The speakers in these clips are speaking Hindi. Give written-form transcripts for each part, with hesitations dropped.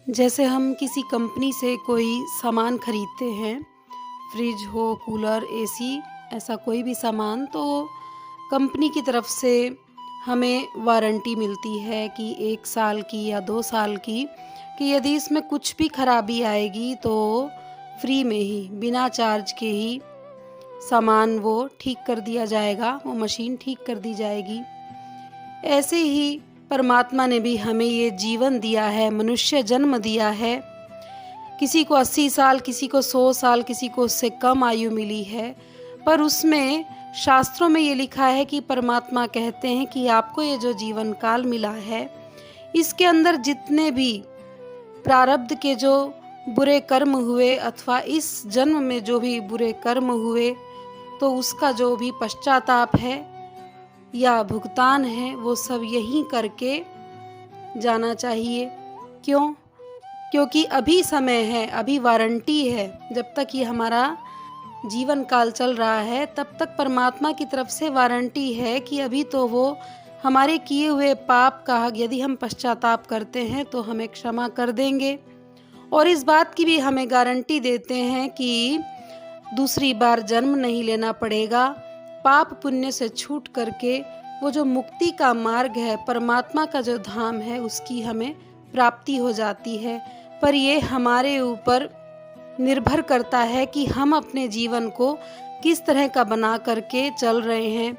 जैसे हम किसी कंपनी से कोई सामान खरीदते हैं, फ्रिज हो, कूलर, एसी, ऐसा कोई भी सामान, तो कंपनी की तरफ से हमें वारंटी मिलती है कि 1 साल की या 2 साल की, कि यदि इसमें कुछ भी खराबी आएगी तो फ्री में ही, बिना चार्ज के ही सामान वो ठीक कर दिया जाएगा, वो मशीन ठीक कर दी जाएगी। ऐसे ही परमात्मा ने भी हमें ये जीवन दिया है, मनुष्य जन्म दिया है। किसी को 80 साल, किसी को 100 साल, किसी को उससे कम आयु मिली है, पर उसमें शास्त्रों में ये लिखा है कि परमात्मा कहते हैं कि आपको ये जो जीवन काल मिला है, इसके अंदर जितने भी प्रारब्ध के जो बुरे कर्म हुए अथवा इस जन्म में जो भी बुरे कर्म हुए, तो उसका जो भी पश्चाताप है या भुगतान है, वो सब यहीं करके जाना चाहिए। क्यों? क्योंकि अभी समय है, अभी वारंटी है। जब तक ये हमारा जीवन काल चल रहा है, तब तक परमात्मा की तरफ से वारंटी है कि अभी तो वो हमारे किए हुए पाप का यदि हम पश्चाताप करते हैं तो हमें क्षमा कर देंगे। और इस बात की भी हमें गारंटी देते हैं कि दूसरी बार जन्म नहीं लेना पड़ेगा। पाप पुण्य से छूट करके वो जो मुक्ति का मार्ग है, परमात्मा का जो धाम है, उसकी हमें प्राप्ति हो जाती है। पर ये हमारे ऊपर निर्भर करता है कि हम अपने जीवन को किस तरह का बना करके चल रहे हैं।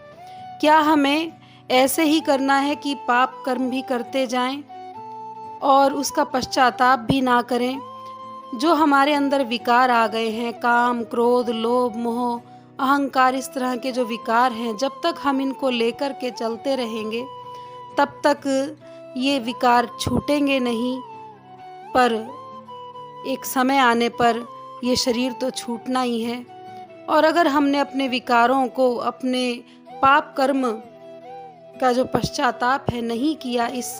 क्या हमें ऐसे ही करना है कि पाप कर्म भी करते जाएं और उसका पश्चाताप भी ना करें? जो हमारे अंदर विकार आ गए हैं, काम, क्रोध, लोभ, मोह, अहंकार, इस तरह के जो विकार हैं, जब तक हम इनको लेकर के चलते रहेंगे तब तक ये विकार छूटेंगे नहीं। पर एक समय आने पर ये शरीर तो छूटना ही है। और अगर हमने अपने विकारों को, अपने पाप कर्म का जो पश्चाताप है नहीं किया इस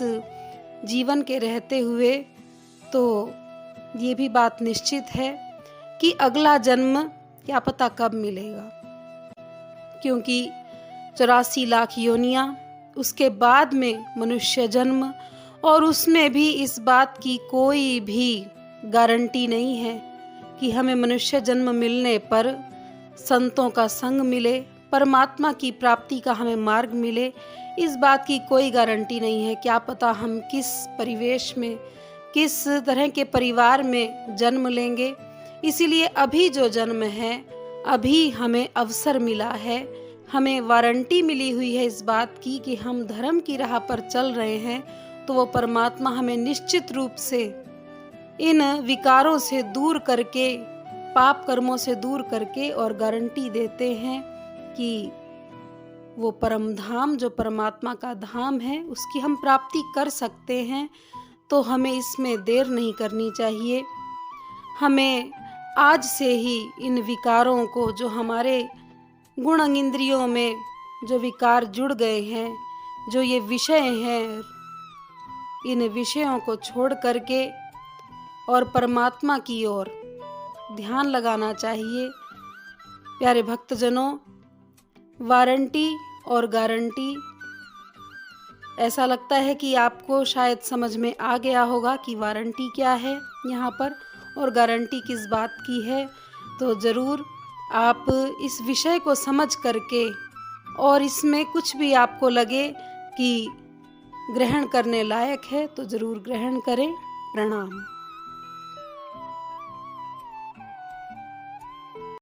जीवन के रहते हुए, तो ये भी बात निश्चित है कि अगला जन्म क्या पता कब मिलेगा। क्योंकि 84 लाख योनियां, उसके बाद में मनुष्य जन्म, और उसमें भी इस बात की कोई भी गारंटी नहीं है कि हमें मनुष्य जन्म मिलने पर संतों का संग मिले, परमात्मा की प्राप्ति का हमें मार्ग मिले। इस बात की कोई गारंटी नहीं है। क्या पता हम किस परिवेश में, किस तरह के परिवार में जन्म लेंगे। इसीलिए अभी जो जन्म है, अभी हमें अवसर मिला है, हमें वारंटी मिली हुई है इस बात की कि हम धर्म की राह पर चल रहे हैं, तो वो परमात्मा हमें निश्चित रूप से इन विकारों से दूर करके, पाप कर्मों से दूर करके, और गारंटी देते हैं कि वो परम धाम, जो परमात्मा का धाम है, उसकी हम प्राप्ति कर सकते हैं। तो हमें इसमें देर नहीं करनी चाहिए। हमें आज से ही इन विकारों को, जो हमारे गुण अंग इंद्रियों में जो विकार जुड़ गए हैं, जो ये विषय हैं, इन विषयों को छोड़ करके और परमात्मा की ओर ध्यान लगाना चाहिए। प्यारे भक्तजनों, वारंटी और गारंटी, ऐसा लगता है कि आपको शायद समझ में आ गया होगा कि वारंटी क्या है यहाँ पर और गारंटी किस बात की है। तो ज़रूर आप इस विषय को समझ करके, और इसमें कुछ भी आपको लगे कि ग्रहण करने लायक है, तो ज़रूर ग्रहण करें। प्रणाम।